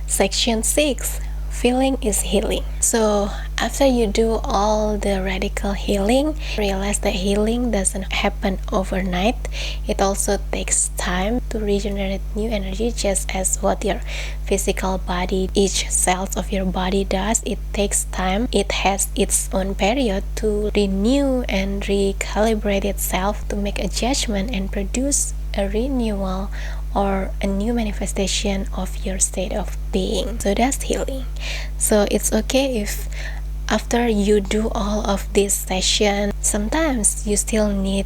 Section 6. Feeling is healing. So after you do all the radical healing, realize that healing doesn't happen overnight. It also takes time to regenerate new energy, just as what your physical body, each cell of your body does. It takes time. It has its own period to renew and recalibrate itself, to make a judgment and produce a renewal or a new manifestation of your state of being. So that's healing. So it's okay if after you do all of this session, sometimes you still need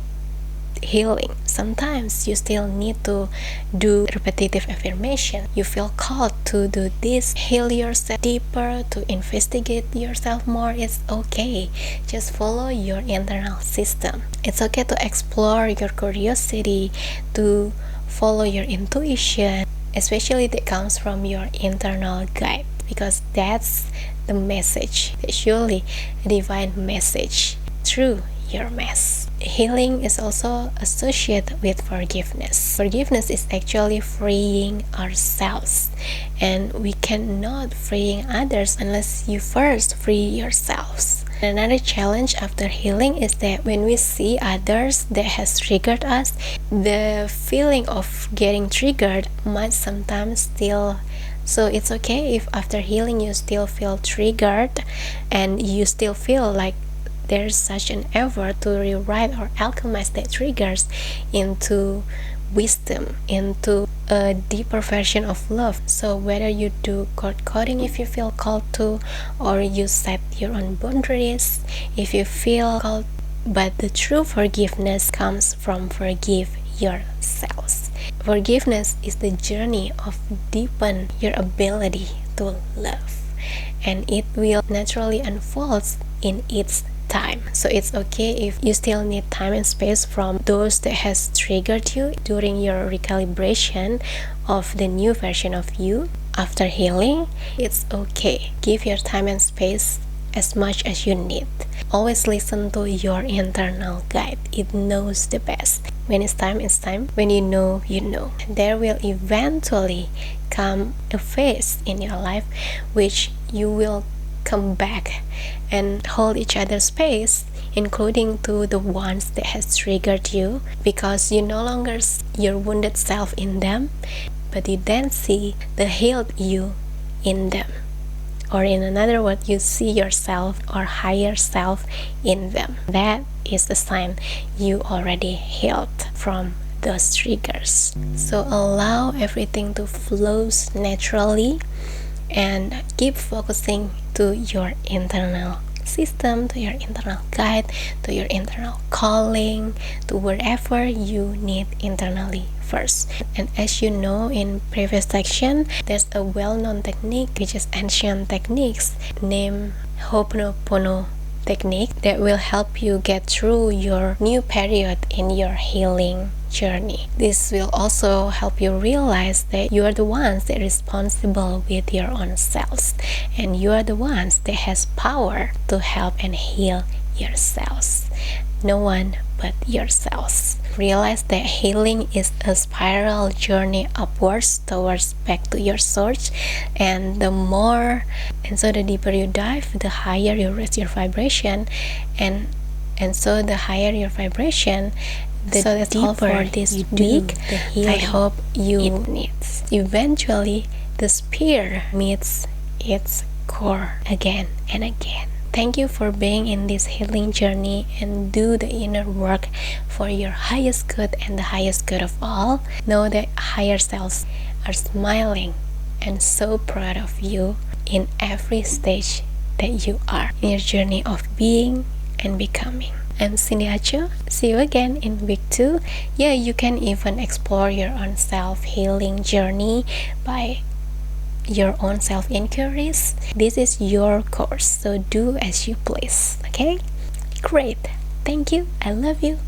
healing. Sometimes you still need to do repetitive affirmation. You feel called to do this, heal yourself deeper, to investigate yourself more. It's okay. Just follow your internal system. It's okay to explore your curiosity, to follow your intuition, especially that comes from your internal guide, because that's the message, surely a divine message through your mess. Healing is also associated with forgiveness. Forgiveness is actually freeing ourselves, and we cannot freeing others unless you first free yourselves. Another challenge after healing is that when we see others that has triggered us, the feeling of getting triggered might sometimes still. So it's okay if after healing you still feel triggered and you still feel like there's such an effort to rewrite or alchemize that triggers into wisdom, into a deeper version of love. So whether you do cord coding if you feel called to, or you set your own boundaries if you feel called, but the true forgiveness comes from forgive yourselves. Forgiveness is the journey of deepen your ability to love, and it will naturally unfold in its time. So it's okay if you still need time and space from those that has triggered you during your recalibration of the new version of you. After healing, it's okay. Give your time and space as much as you need. Always listen to your internal guide. It knows the best. When it's time, it's time. When you know, you know. There will eventually come a phase in your life which you will come back and hold each other's space, including to the ones that has triggered you, because you no longer see your wounded self in them, but you then see the healed you in them. Or in another word, you see yourself or higher self in them. That is the sign you already healed from those triggers. So allow everything to flow naturally and keep focusing to your internal system, to your internal guide, to your internal calling, to wherever you need internally first. And as you know in previous section, there's a well-known technique which is ancient techniques named Ho'oponopono technique that will help you get through your new period in your healing journey. This will also help you realize that you are the ones that are responsible with your own selves, and you are the ones that has power to help and heal yourselves. No one but yourselves. Realize that healing is a spiral journey upwards towards back to your source, and so the deeper you dive, the higher you raise your vibration, and so the higher your vibration, the so that's deeper all for this week. I hope you needs. Eventually, the spear meets its core again and again. Thank you for being in this healing journey, and do the inner work for your highest good and the highest good of all. Know that higher selves are smiling and so proud of you in every stage that you are in your journey of being and becoming. I'm Cindy Acho. See you again in week 2. Yeah, you can even explore your own self-healing journey by your own self-inquiries. This is your course, so do as you please. Okay? Great. Thank you. I love you.